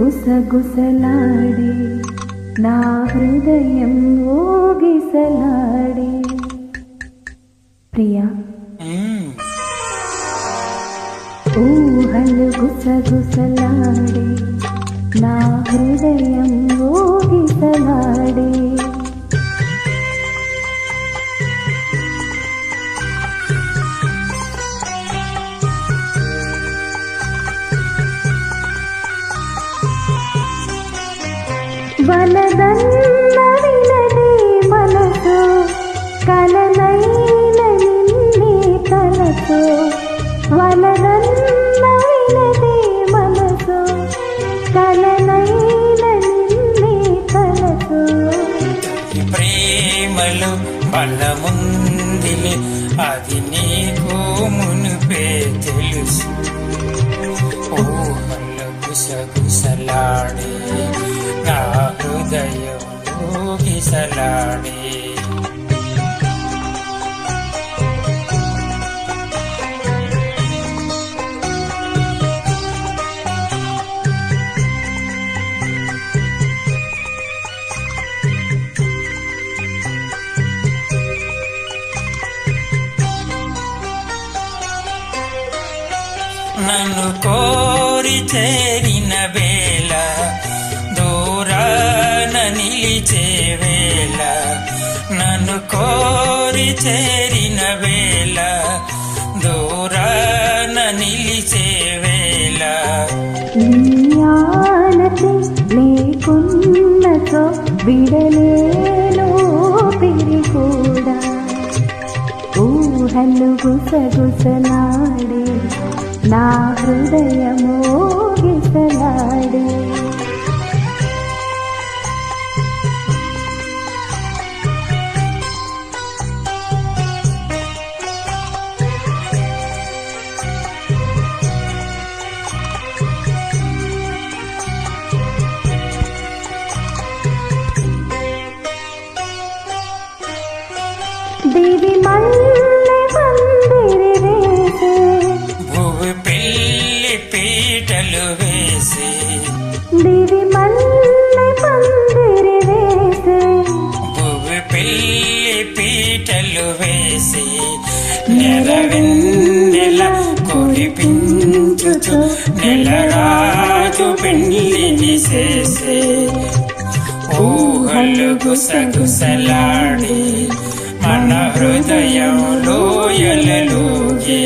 గుసగుసలాడే నా హృదయం ఊగిసలాడే. ప్రియా ఊహలు గుసగుసలాడే నా హృదయం ఊగిసలాడే. వలదన్న వినదే మనసు కలనైన నిన్నే తలసు. వలదన్న వినదే మనసు కలనైన నిన్నే తలసు. ప్రేమలో బలముందిలే అది నీకు మునుపే తెలుసు. ఊహల గుసగుసలాడే నా హృదయం ఊగిసలాడే. నన్ను కోరి చేరిన వేళ దూరాన నిలిచే వేళ. నన్ను కోరి చేరిన వేళ దూరాన నిలిచే వేళ. ఆనతి లేకున్నతో విడలేను పిరి కూడా. ఊహలు గుసగుసలాడే నా హృదయము ఊగిసలాడే. దేవి మల్లె పందిరి వేసే భువి పెళ్లి పీటలు వేసి. దేవి మల్లె పందిరి వేసే భువి పెళ్లి పీటలు వేసి. నెలవెన్నెల కురిపించుచు నెలరాజు పెళ్లిని చేసే. ఊహలు గుసగుసలాడి మన హృదయంలో ఎలలుగే.